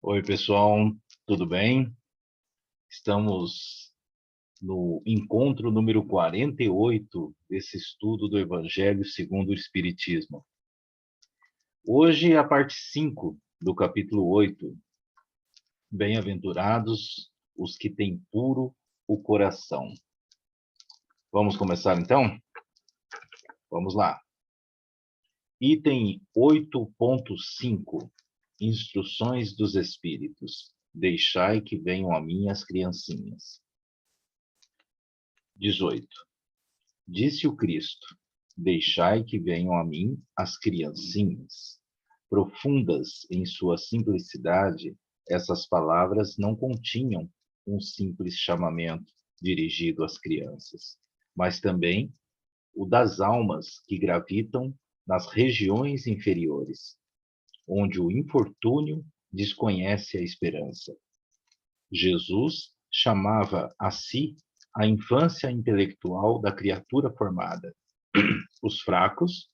Oi, pessoal, tudo bem? Estamos no encontro número 48 desse estudo do Evangelho segundo o Espiritismo. Hoje é a parte 5 do capítulo 8. Bem-aventurados os que têm puro o coração. Vamos começar então? Vamos lá. Item 8.5. Instruções dos Espíritos. Deixai que venham a mim as criancinhas. 18. Disse o Cristo: deixai que venham a mim as criancinhas. Profundas em sua simplicidade, essas palavras não continham um simples chamamento dirigido às crianças, mas também o das almas que gravitam nas regiões inferiores, onde o infortúnio desconhece a esperança. Jesus chamava a si a infância intelectual da criatura formada, os fracos,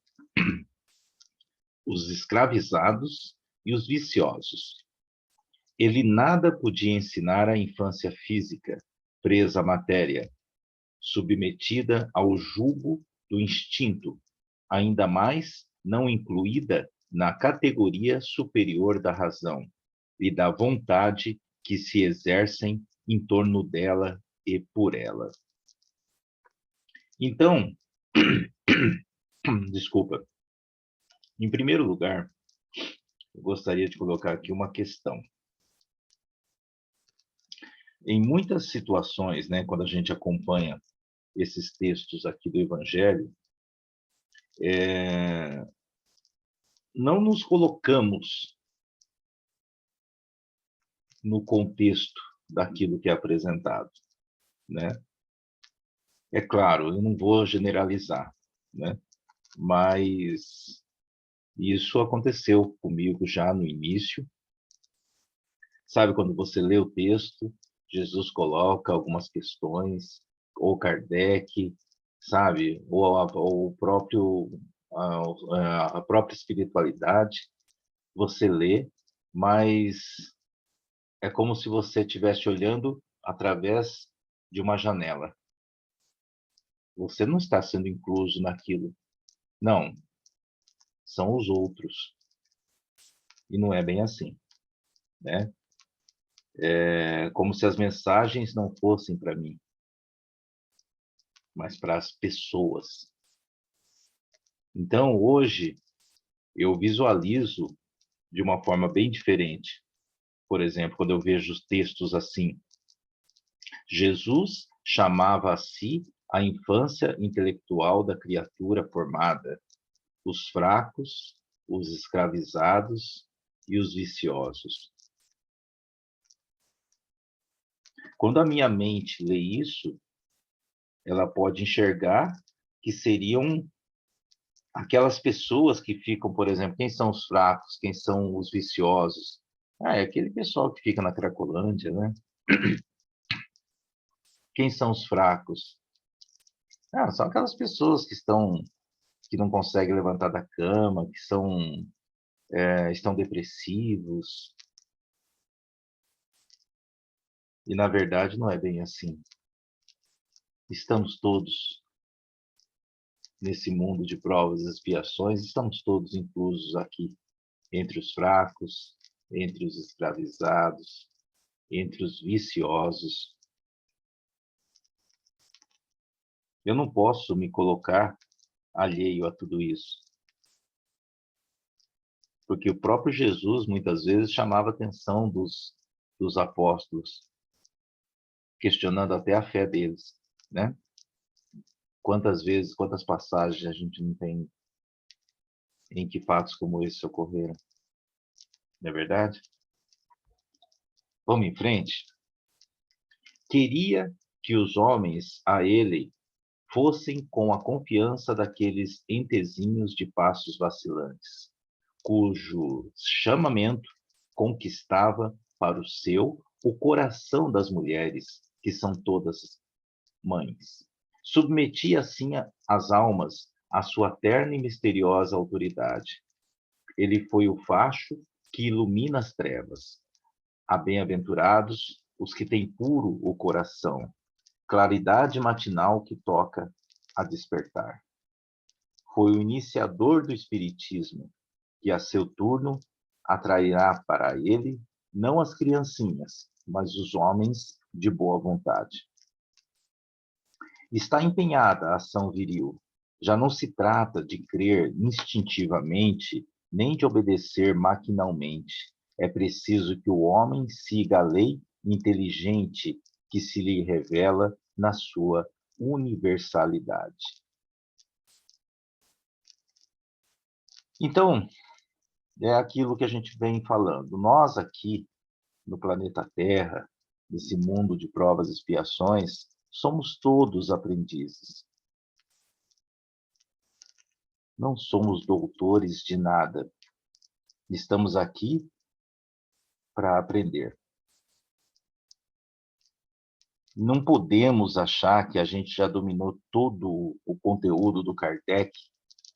os escravizados e os viciosos. Ele nada podia ensinar à infância física, presa à matéria, submetida ao jugo do instinto, ainda mais não incluída na categoria superior da razão e da vontade que se exercem em torno dela e por ela. Então, desculpa, em primeiro lugar, eu gostaria de colocar aqui uma questão. Em muitas situações, né, quando a gente acompanha esses textos aqui do Evangelho, não nos colocamos no contexto daquilo que é apresentado, né? É claro, eu não vou generalizar, né? Mas isso aconteceu comigo já no início. Sabe, quando você lê o texto, Jesus coloca algumas questões, ou Kardec, sabe, ou o próprio, a própria espiritualidade, você lê, mas é como se você estivesse olhando através de uma janela. Você não está sendo incluso naquilo. Não, são os outros. E não é bem assim, né? É como se as mensagens não fossem para mim, mas para as pessoas. Então, hoje, eu visualizo de uma forma bem diferente. Por exemplo, quando eu vejo os textos assim, Jesus chamava a si a infância intelectual da criatura formada, os fracos, os escravizados e os viciosos. Quando a minha mente lê isso, ela pode enxergar que seriam aquelas pessoas que ficam, por exemplo, quem são os fracos, quem são os viciosos? É aquele pessoal que fica na Cracolândia, né? Quem são os fracos? São aquelas pessoas que não conseguem levantar da cama, que estão depressivos. E, na verdade, não é bem assim. Estamos todos nesse mundo de provas e expiações, estamos todos inclusos aqui, entre os fracos, entre os escravizados, entre os viciosos. Eu não posso me colocar alheio a tudo isso, porque o próprio Jesus, muitas vezes, chamava a atenção dos apóstolos, questionando até a fé deles, né? Quantas vezes, quantas passagens a gente não tem em que fatos como esse ocorreram? Não é verdade? Vamos em frente? Queria que os homens a ele fossem com a confiança daqueles entezinhos de passos vacilantes, cujo chamamento conquistava para o seu o coração das mulheres, que são todas mães. Submetia assim as almas à sua terna e misteriosa autoridade. Ele foi o facho que ilumina as trevas, a bem-aventurados os que têm puro o coração, claridade matinal que toca a despertar. Foi o iniciador do Espiritismo, que a seu turno atrairá para ele não as criancinhas, mas os homens de boa vontade. Está empenhada a ação viril. Já não se trata de crer instintivamente, nem de obedecer maquinalmente. É preciso que o homem siga a lei inteligente que se lhe revela na sua universalidade. Então, é aquilo que a gente vem falando. Nós aqui, no planeta Terra, nesse mundo de provas e expiações, somos todos aprendizes. Não somos doutores de nada. Estamos aqui para aprender. Não podemos achar que a gente já dominou todo o conteúdo do Kardec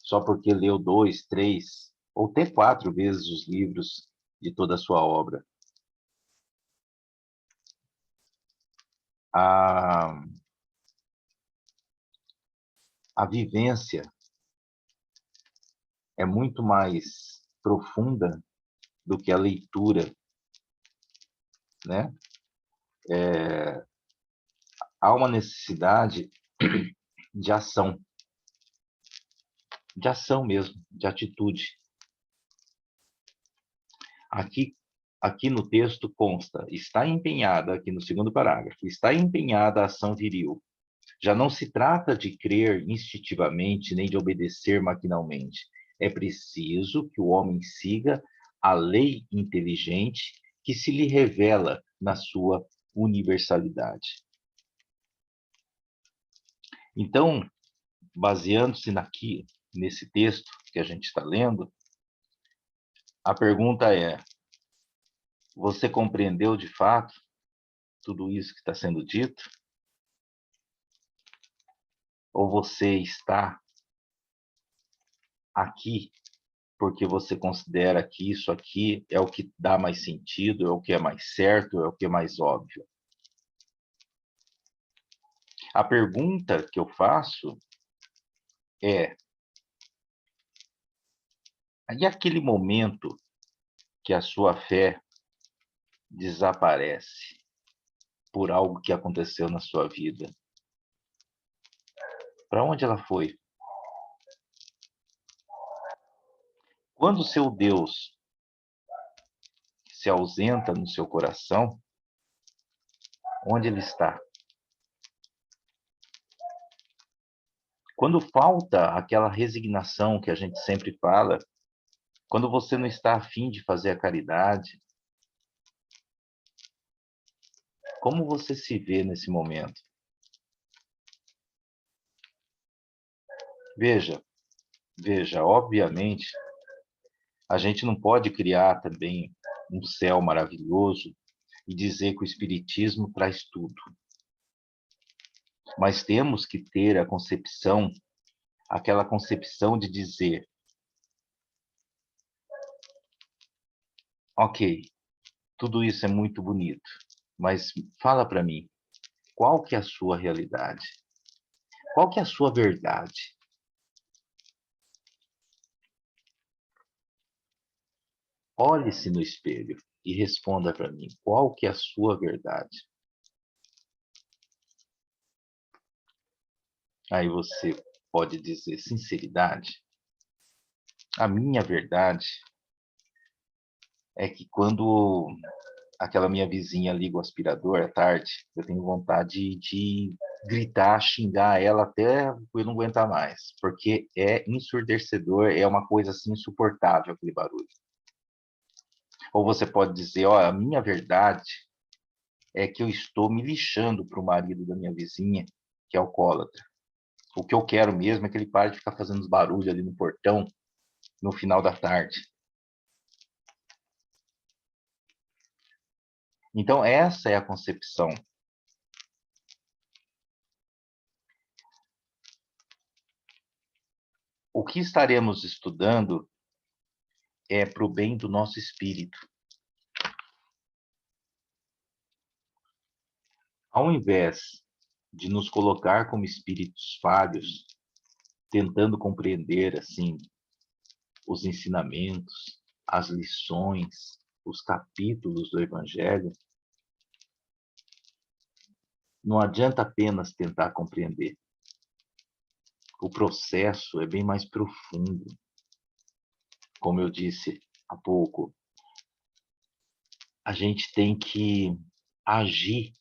só porque leu 2, 3 ou até 4 vezes os livros de toda a sua obra. A vivência é muito mais profunda do que a leitura, né? Há uma necessidade de ação mesmo, de atitude. Aqui no texto consta, está empenhada, aqui no segundo parágrafo, está empenhada a ação viril. Já não se trata de crer instintivamente, nem de obedecer maquinalmente. É preciso que o homem siga a lei inteligente que se lhe revela na sua universalidade. Então, baseando-se nesse texto que a gente está lendo, a pergunta é: você compreendeu de fato tudo isso que está sendo dito? Ou você está aqui porque você considera que isso aqui é o que dá mais sentido, é o que é mais certo, é o que é mais óbvio? A pergunta que eu faço é: e aquele momento que a sua fé desaparece por algo que aconteceu na sua vida? Para onde ela foi? Quando o seu Deus se ausenta no seu coração, onde ele está? Quando falta aquela resignação que a gente sempre fala, quando você não está afim de fazer a caridade, como você se vê nesse momento? Veja, obviamente, a gente não pode criar também um céu maravilhoso e dizer que o Espiritismo traz tudo. Mas temos que ter aquela concepção de dizer: ok, tudo isso é muito bonito, mas fala para mim, qual que é a sua realidade? Qual que é a sua verdade? Olhe-se no espelho e responda para mim, qual que é a sua verdade? Aí você pode dizer sinceridade. A minha verdade é que quando aquela minha vizinha liga o aspirador à tarde, eu tenho vontade de gritar, xingar ela até eu não aguentar mais, porque é ensurdecedor, é uma coisa assim insuportável aquele barulho. Ou você pode dizer, ó, a minha verdade é que eu estou me lixando para o marido da minha vizinha, que é alcoólatra. O que eu quero mesmo é que ele pare de ficar fazendo os barulhos ali no portão no final da tarde. Então, essa é a concepção. O que estaremos estudando é para o bem do nosso espírito. Ao invés de nos colocar como espíritos falhos, tentando compreender, assim, os ensinamentos, as lições, os capítulos do Evangelho, não adianta apenas tentar compreender. O processo é bem mais profundo. Como eu disse há pouco, a gente tem que agir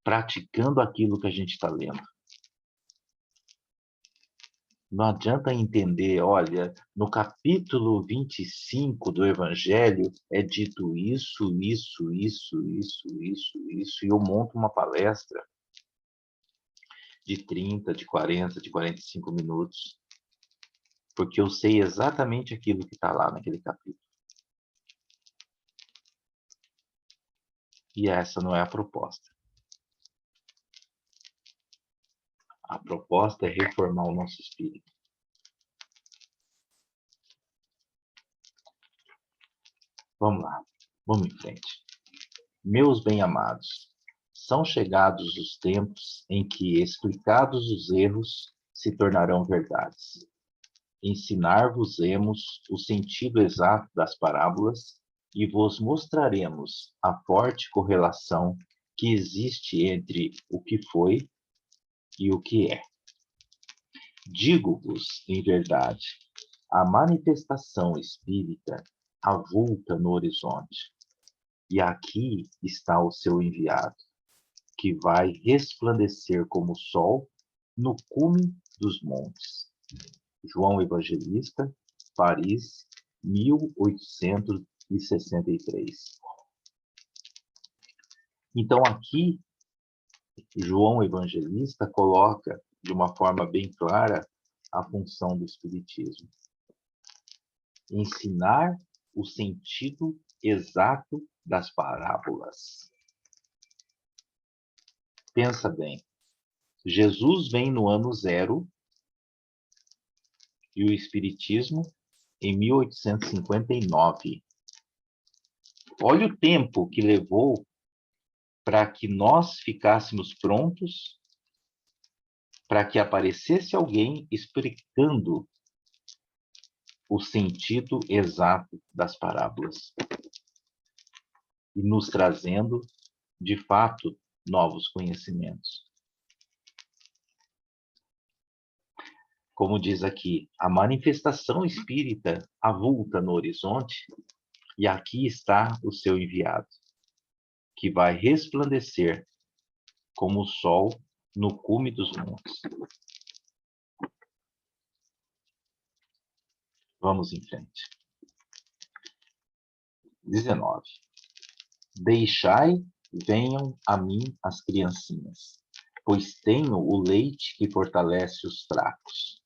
praticando aquilo que a gente está lendo. Não adianta entender, olha, no capítulo 25 do Evangelho é dito isso, e eu monto uma palestra de 30, de 40, de 45 minutos, porque eu sei exatamente aquilo que está lá naquele capítulo. E essa não é a proposta. A proposta é reformar o nosso espírito. Vamos lá, vamos em frente. Meus bem-amados, são chegados os tempos em que, explicados os erros, se tornarão verdades. Ensinar-vos-emos o sentido exato das parábolas e vos mostraremos a forte correlação que existe entre o que foi e o que é. Digo-vos, em verdade, a manifestação espírita avulta no horizonte, e aqui está o seu enviado, que vai resplandecer como o sol no cume dos montes. João Evangelista, Paris, 1863. Então, aqui, João Evangelista coloca de uma forma bem clara a função do Espiritismo. Ensinar o sentido exato das parábolas. Pensa bem, Jesus vem no ano 0 e o Espiritismo em 1859. Olha o tempo que levou para que nós ficássemos prontos, para que aparecesse alguém explicando o sentido exato das parábolas e nos trazendo, de fato, novos conhecimentos. Como diz aqui, a manifestação espírita avulta no horizonte, e aqui está o seu enviado, que vai resplandecer como o sol no cume dos montes. Vamos em frente. 19. Deixai, venham a mim as criancinhas, pois tenho o leite que fortalece os fracos.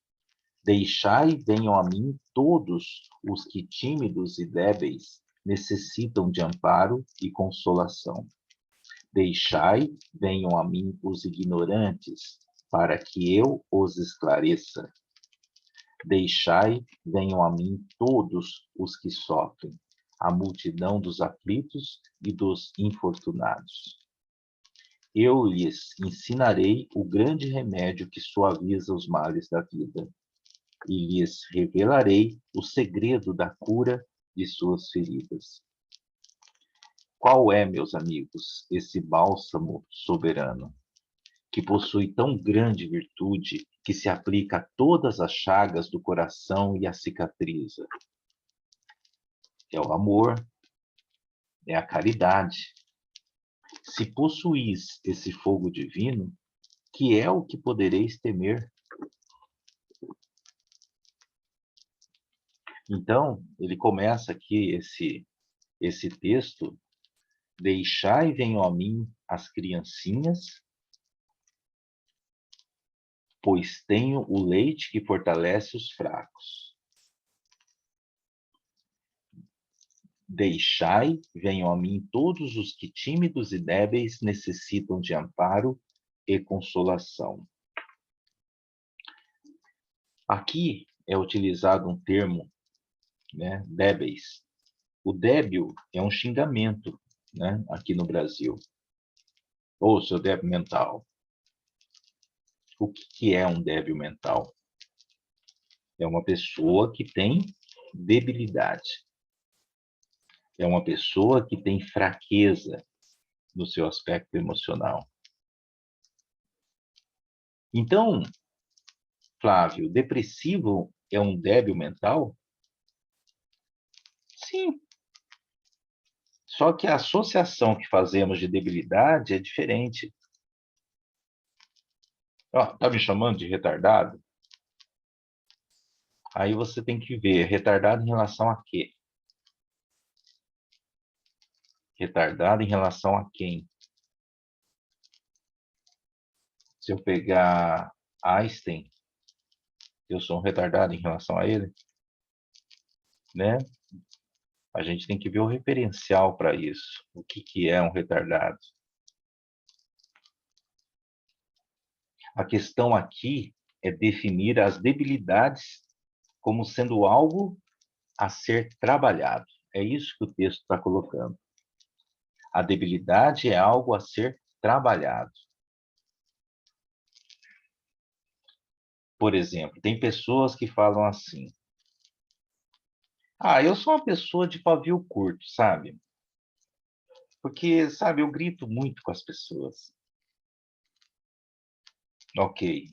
Deixai, venham a mim todos os que tímidos e débeis necessitam de amparo e consolação. Deixai, venham a mim os ignorantes, para que eu os esclareça. Deixai, venham a mim todos os que sofrem, a multidão dos aflitos e dos infortunados. Eu lhes ensinarei o grande remédio que suaviza os males da vida, e lhes revelarei o segredo da cura de suas feridas. Qual é, meus amigos, esse bálsamo soberano, que possui tão grande virtude que se aplica a todas as chagas do coração e a cicatriza? É o amor, é a caridade. Se possuís esse fogo divino, que é o que podereis temer? Então, ele começa aqui esse texto: deixai venham a mim as criancinhas, pois tenho o leite que fortalece os fracos. Deixai venham a mim todos os que tímidos e débeis necessitam de amparo e consolação. Aqui é utilizado um termo, né, débeis. O débil é um xingamento, né, aqui no Brasil. ou seu débil mental. O que é um débil mental? É uma pessoa que tem debilidade. É uma pessoa que tem fraqueza no seu aspecto emocional. Então, Flávio, depressivo é um débil mental? Sim. Só que a associação que fazemos de debilidade é diferente. Tá me chamando de retardado? Aí você tem que ver, retardado em relação a quê? Retardado em relação a quem? Se eu pegar Einstein, eu sou um retardado em relação a ele, né? A gente tem que ver o referencial para isso. O que é um retardado? A questão aqui é definir as debilidades como sendo algo a ser trabalhado. É isso que o texto está colocando. A debilidade é algo a ser trabalhado. Por exemplo, tem pessoas que falam assim: eu sou uma pessoa de pavio curto, sabe? Porque, sabe, eu grito muito com as pessoas. Ok.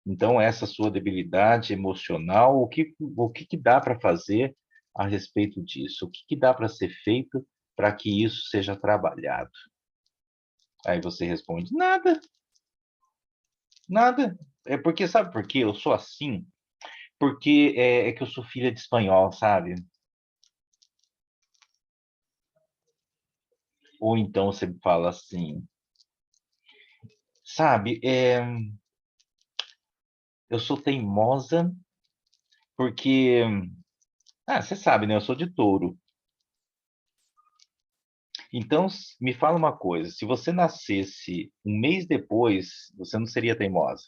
Então, essa sua debilidade emocional, o que dá para fazer a respeito disso? O que dá para ser feito para que isso seja trabalhado? Aí você responde: nada, nada. É porque, sabe por quê? Eu sou assim? Porque é que eu sou filha de espanhol, sabe? Ou então você fala assim, sabe, eu sou teimosa porque, você sabe, né? Eu sou de touro. Então, me fala uma coisa, se você nascesse um mês depois, você não seria teimosa.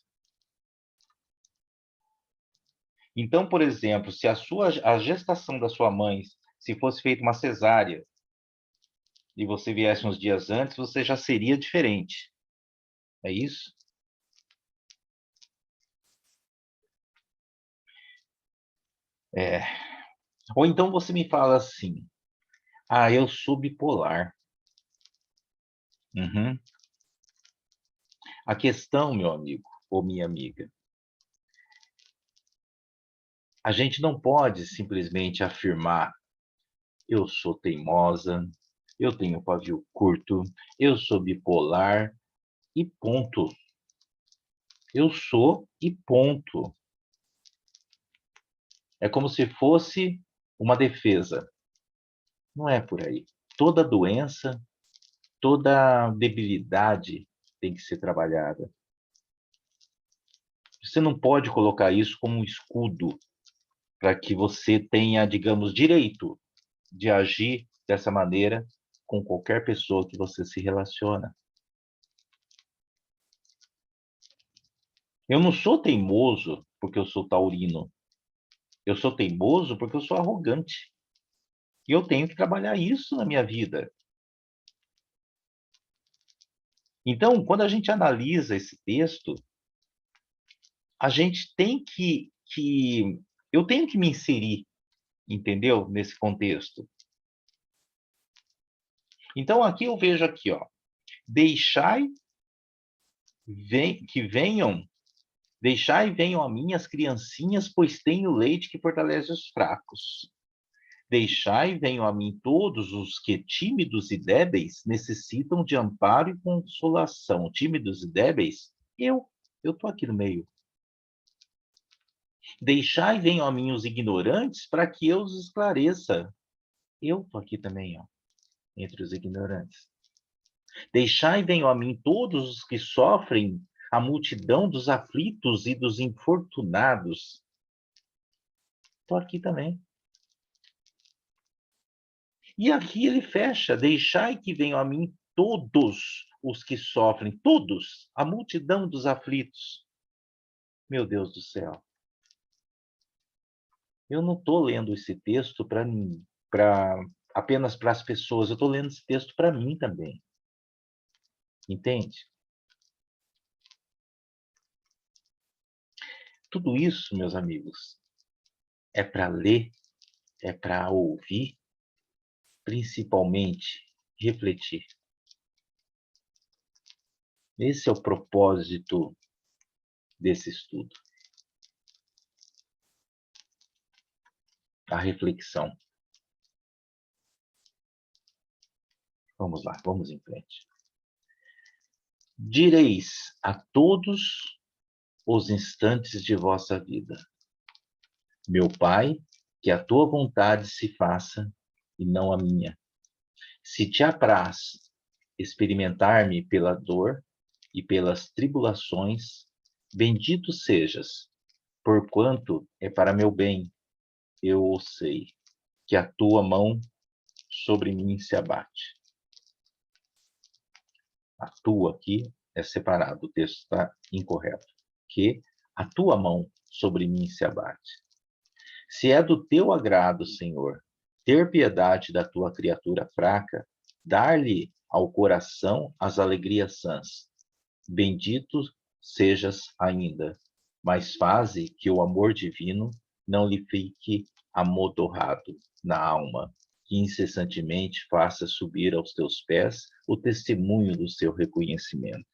Então, por exemplo, se a gestação da sua mãe, se fosse feita uma cesárea, e você viesse uns dias antes, você já seria diferente. É isso? É. Ou então você me fala assim, eu sou bipolar. Uhum. A questão, meu amigo ou minha amiga, a gente não pode simplesmente afirmar: eu sou teimosa, eu tenho pavio curto, eu sou bipolar e ponto. Eu sou e ponto. É como se fosse uma defesa. Não é por aí. Toda doença, toda debilidade tem que ser trabalhada. Você não pode colocar isso como um escudo para que você tenha, digamos, direito de agir dessa maneira com qualquer pessoa que você se relaciona. Eu não sou teimoso porque eu sou taurino. Eu sou teimoso porque eu sou arrogante. E eu tenho que trabalhar isso na minha vida. Então, quando a gente analisa esse texto, a gente tem eu tenho que me inserir, entendeu? Nesse contexto. Então, aqui eu vejo aqui, ó, deixai que venham, deixai venham a mim as criancinhas, pois tenho leite que fortalece os fracos. Deixai venham a mim todos os que, tímidos e débeis, necessitam de amparo e consolação. Tímidos e débeis? Eu estou aqui no meio. Deixai venham a mim os ignorantes, para que eu os esclareça. Eu estou aqui também, ó, entre os ignorantes. Deixai venham a mim todos os que sofrem, a multidão dos aflitos e dos infortunados. Estou aqui também. E aqui ele fecha: deixai que venham a mim todos os que sofrem, todos, a multidão dos aflitos. Meu Deus do céu. Eu não estou lendo esse texto para apenas para as pessoas, eu estou lendo esse texto para mim também. Entende? Tudo isso, meus amigos, é para ler, é para ouvir, principalmente refletir. Esse é o propósito desse estudo. A reflexão. Vamos lá, vamos em frente. Direis a todos os instantes de vossa vida: meu Pai, que a tua vontade se faça e não a minha. Se te apraz experimentar-me pela dor e pelas tribulações, bendito sejas, porquanto é para meu bem, eu o sei, que a tua mão sobre mim se abate. A tua aqui é separado, o texto está incorreto. Que a tua mão sobre mim se abate. Se é do teu agrado, Senhor, ter piedade da tua criatura fraca, dar-lhe ao coração as alegrias sãs. Bendito sejas ainda, mas faze que o amor divino não lhe fique amodorrado na alma, que incessantemente faça subir aos teus pés o testemunho do seu reconhecimento.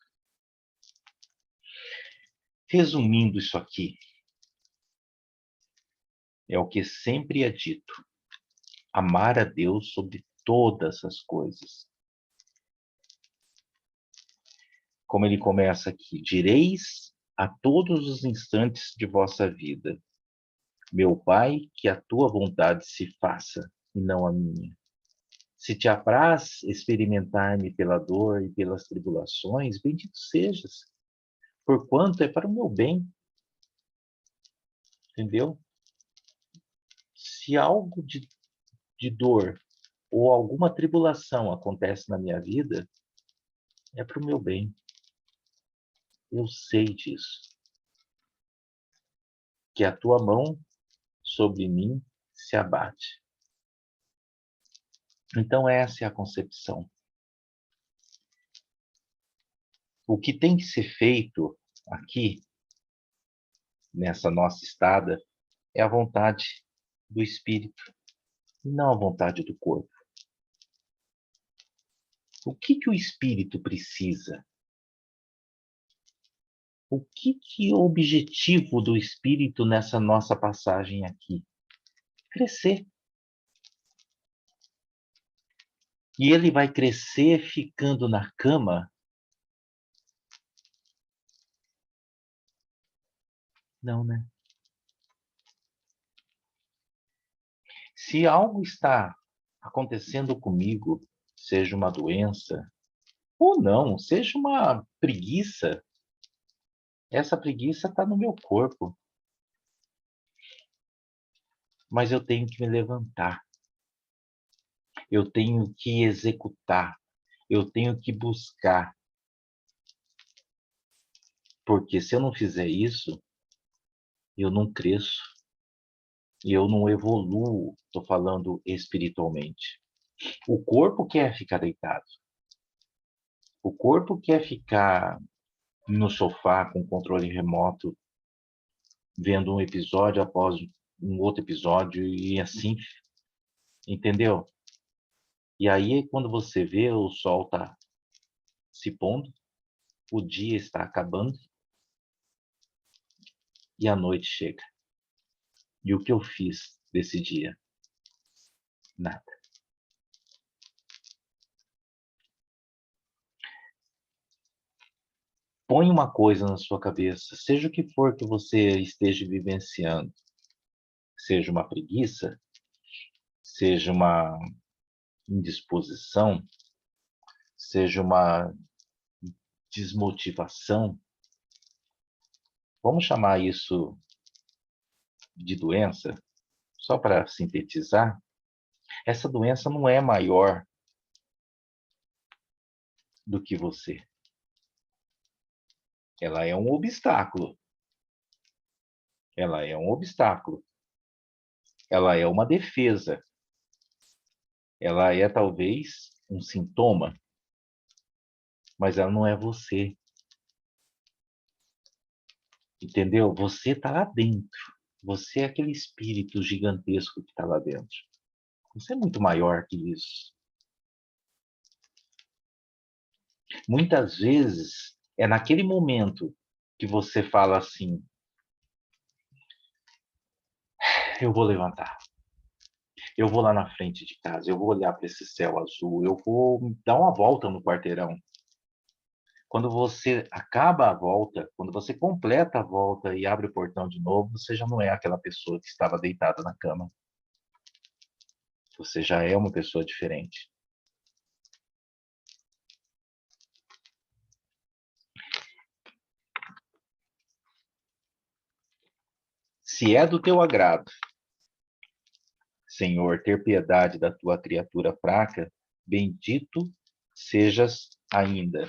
Resumindo isso aqui, é o que sempre é dito: amar a Deus sobre todas as coisas. Como ele começa aqui: direis a todos os instantes de vossa vida: meu Pai, que a tua vontade se faça e não a minha. Se te apraz experimentar-me pela dor e pelas tribulações, bendito sejas, porquanto é para o meu bem. Entendeu? Se algo de dor ou alguma tribulação acontece na minha vida, é para o meu bem. Eu sei disso. Que a tua mão sobre mim se abate. Então, essa é a concepção. O que tem que ser feito aqui, nessa nossa estada, é a vontade do espírito, e não a vontade do corpo. O que o espírito precisa? O que é o objetivo do espírito nessa nossa passagem aqui? Crescer. E ele vai crescer ficando na cama? Não, né? Se algo está acontecendo comigo, seja uma doença, ou não, seja uma preguiça, essa preguiça está no meu corpo. Mas eu tenho que me levantar. Eu tenho que executar. Eu tenho que buscar. Porque se eu não fizer isso, eu não cresço. E eu não evoluo, estou falando espiritualmente. O corpo quer ficar deitado. O corpo quer ficar no sofá com controle remoto, vendo um episódio após um outro episódio e assim, entendeu? E aí, quando você vê, o sol está se pondo, o dia está acabando e a noite chega. E o que eu fiz desse dia? Nada. Põe uma coisa na sua cabeça, seja o que for que você esteja vivenciando, seja uma preguiça, seja uma indisposição, seja uma desmotivação, vamos chamar isso de doença, só para sintetizar, essa doença não é maior do que você. Ela é um obstáculo. Ela é um obstáculo. Ela é uma defesa. Ela é talvez um sintoma. mas ela não é você. Entendeu? Você está lá dentro. Você é aquele espírito gigantesco que está lá dentro. Você é muito maior que isso. Muitas vezes é naquele momento que você fala assim: eu vou levantar, eu vou lá na frente de casa, eu vou olhar para esse céu azul, eu vou dar uma volta no quarteirão. Quando você acaba a volta, quando você completa a volta e abre o portão de novo, você já não é aquela pessoa que estava deitada na cama. Você já é uma pessoa diferente. Se é do teu agrado, Senhor, ter piedade da tua criatura fraca, bendito sejas ainda.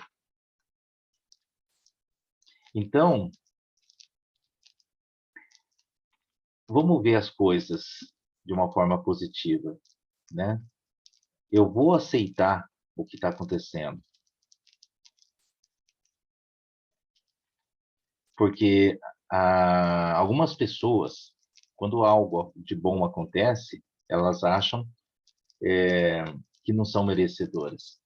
Então, vamos ver as coisas de uma forma positiva, né? Eu vou aceitar o que está acontecendo, porque algumas pessoas, quando algo de bom acontece, elas acham que não são merecedoras.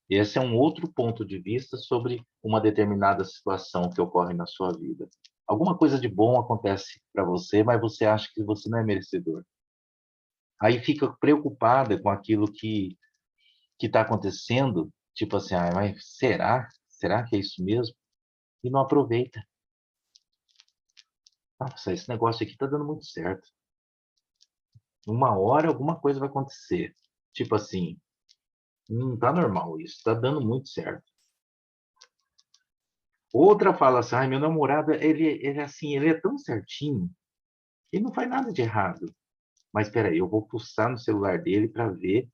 Esse é um outro ponto de vista sobre uma determinada situação que ocorre na sua vida. Alguma coisa de bom acontece para você, mas você acha que você não é merecedor. Aí fica preocupada com aquilo que está acontecendo, tipo assim, mas será? Será que é isso mesmo? E não aproveita. Nossa, esse negócio aqui está dando muito certo. Uma hora alguma coisa vai acontecer. Tipo assim, não tá normal isso, está dando muito certo. Outra fala assim, meu namorado, ele assim, ele é tão certinho, ele não faz nada de errado. Mas espera aí, eu vou pulsar no celular dele para ver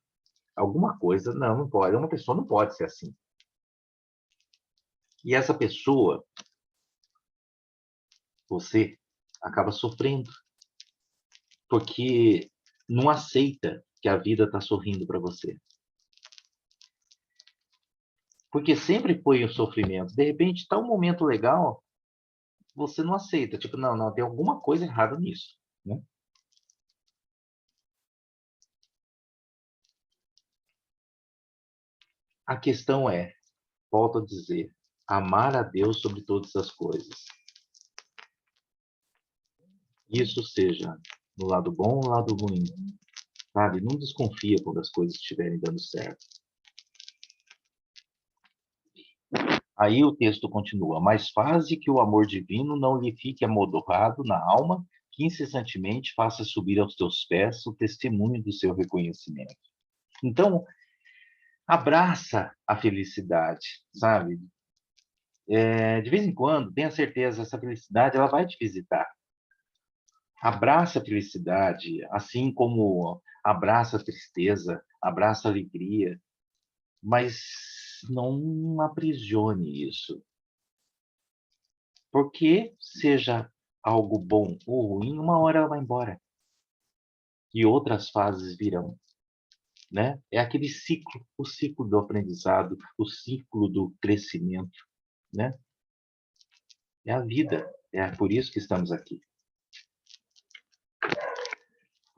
alguma coisa. Não, não pode. Uma pessoa não pode ser assim. E essa pessoa, você, acaba sofrendo, porque não aceita que a vida está sorrindo para você. Porque sempre foi o sofrimento. De repente, está um momento legal, você não aceita. Tipo, não, não, tem alguma coisa errada nisso, né? A questão é, volto a dizer, amar a Deus sobre todas as coisas. Isso seja no lado bom ou no lado ruim, sabe? Não desconfia quando as coisas estiverem dando certo. Aí o texto continua: mas faze que o amor divino não lhe fique amodorrado na alma, que incessantemente faça subir aos teus pés o testemunho do seu reconhecimento. Então, abraça a felicidade, sabe? De vez em quando, tenha certeza, essa felicidade ela vai te visitar. Abraça a felicidade, assim como abraça a tristeza, abraça a alegria, mas não aprisione isso. Porque seja algo bom ou ruim, uma hora ela vai embora. E outras fases virão, né? É aquele ciclo, o ciclo do aprendizado, o ciclo do crescimento, né? É a vida, é por isso que estamos aqui.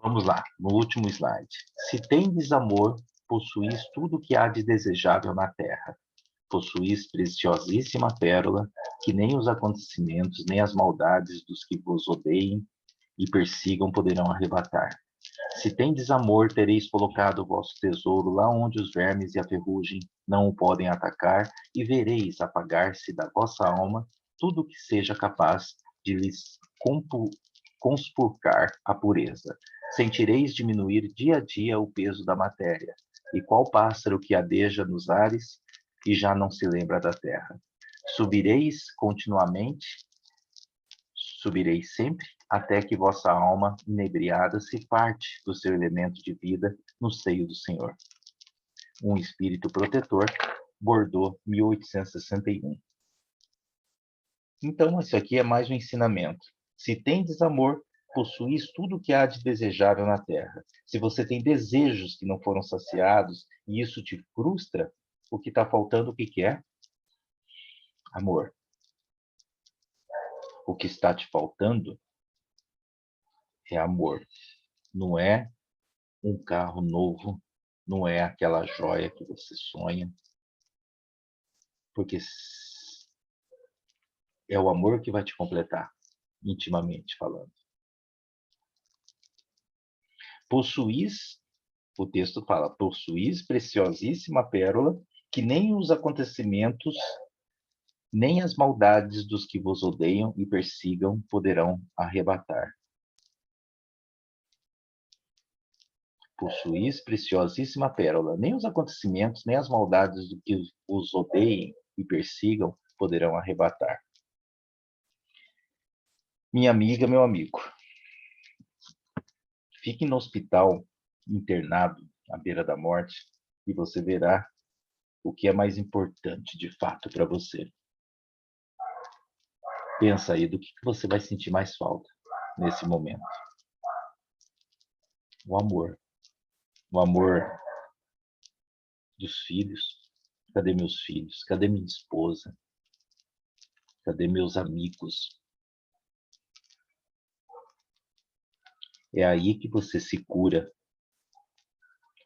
Vamos lá, no último slide. Se tendes amor, possuís tudo o que há de desejável na terra. Possuís preciosíssima pérola, que nem os acontecimentos, nem as maldades dos que vos odeiem e persigam poderão arrebatar. Se tendes amor, tereis colocado o vosso tesouro lá onde os vermes e a ferrugem não o podem atacar, e vereis apagar-se da vossa alma tudo o que seja capaz de lhes conspurcar a pureza. Sentireis diminuir dia a dia o peso da matéria, e qual pássaro que adeja nos ares e já não se lembra da terra. Subireis continuamente, subireis sempre, até que vossa alma inebriada se parte do seu elemento de vida no seio do Senhor. Um espírito protetor, Bordeaux, 1861. Então, isso aqui é mais um ensinamento. Se tendes amor, possuís tudo o que há de desejável na terra. Se você tem desejos que não foram saciados e isso te frustra, O que está faltando, o que que é? Amor. O que está te faltando é amor. Não é um carro novo, não é aquela joia que você sonha, porque é o amor que vai te completar, intimamente falando. Possuís, o texto fala, possuís preciosíssima pérola, que nem os acontecimentos, nem as maldades dos que vos odeiam e persigam poderão arrebatar. Possuís preciosíssima pérola, nem os acontecimentos, nem as maldades do que os odeiem e persigam poderão arrebatar. Minha amiga, meu amigo, fique no hospital, internado, à beira da morte, e você verá o que é mais importante, de fato, para você. Pensa aí do que você vai sentir mais falta nesse momento. O amor. O amor dos filhos. Cadê meus filhos? Cadê minha esposa? Cadê meus amigos? É aí que você se cura.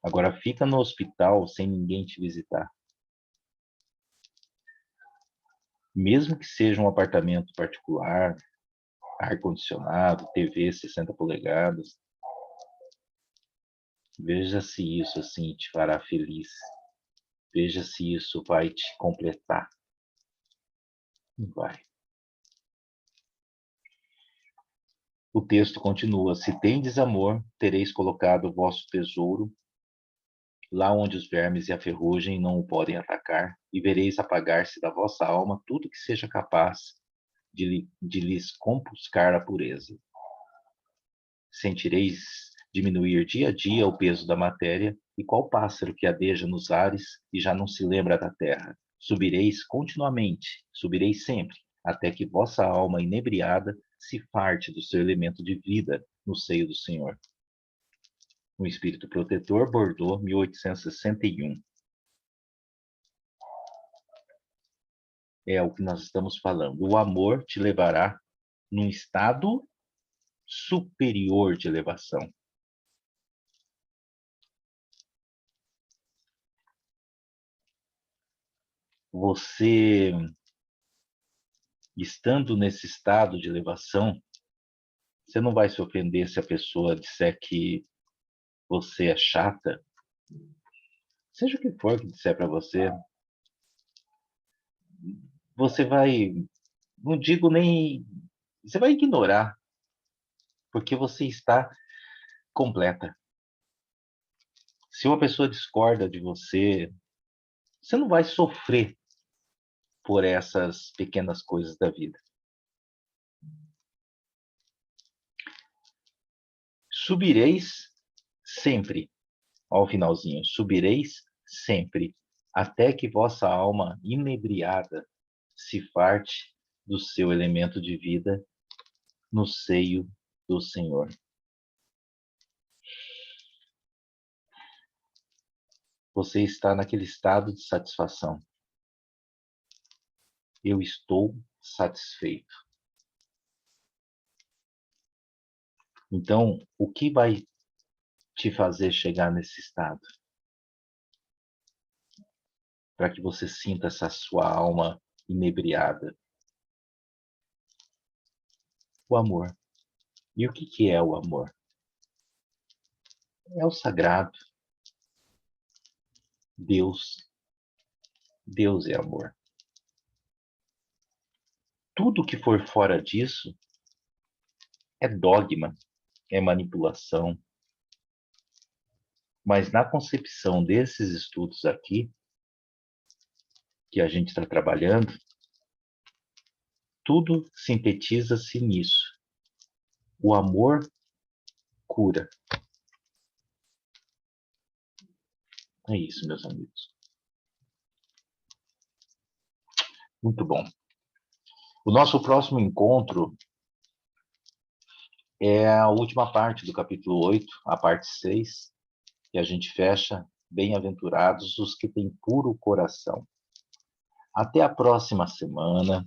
Agora fica no hospital sem ninguém te visitar. Mesmo que seja um apartamento particular, ar-condicionado, TV 60 polegadas, veja se isso assim te fará feliz. Veja se isso vai te completar. Não vai. O texto continua: se tendes amor, tereis colocado o vosso tesouro lá onde os vermes e a ferrugem não o podem atacar, e vereis apagar-se da vossa alma tudo que seja capaz de lhes compuscar a pureza. Sentireis diminuir dia a dia o peso da matéria, e qual pássaro que adeja nos ares e já não se lembra da terra? Subireis continuamente, subireis sempre, até que vossa alma inebriada se farte do seu elemento de vida no seio do Senhor. Um espírito protetor, Bordeaux, 1861. É o que nós estamos falando. O amor te levará num estado superior de elevação. Você, estando nesse estado de elevação, você não vai se ofender se a pessoa disser que você é chata, seja o que for que disser para você, você vai, não digo nem, você vai ignorar, porque você está completa. Se uma pessoa discorda de você, você não vai sofrer por essas pequenas coisas da vida. Subireis sempre, ao finalzinho, subireis sempre, até que vossa alma inebriada se farte do seu elemento de vida no seio do Senhor. Você está naquele estado de satisfação. Eu estou satisfeito. Então, o que vai te fazer chegar nesse estado? Para que você sinta essa sua alma inebriada. O amor. E o que é o amor? É o sagrado. Deus. Deus é amor. Tudo que for fora disso é dogma, é manipulação. Mas na concepção desses estudos aqui, que a gente está trabalhando, tudo sintetiza-se nisso. O amor cura. É isso, meus amigos. Muito bom. O nosso próximo encontro é a última parte do capítulo 8, a parte 6, que a gente fecha bem-aventurados os que têm puro coração. Até a próxima semana.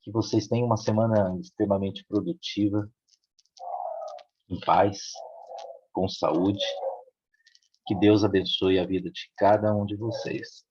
Que vocês tenham uma semana extremamente produtiva, em paz, com saúde. Que Deus abençoe a vida de cada um de vocês.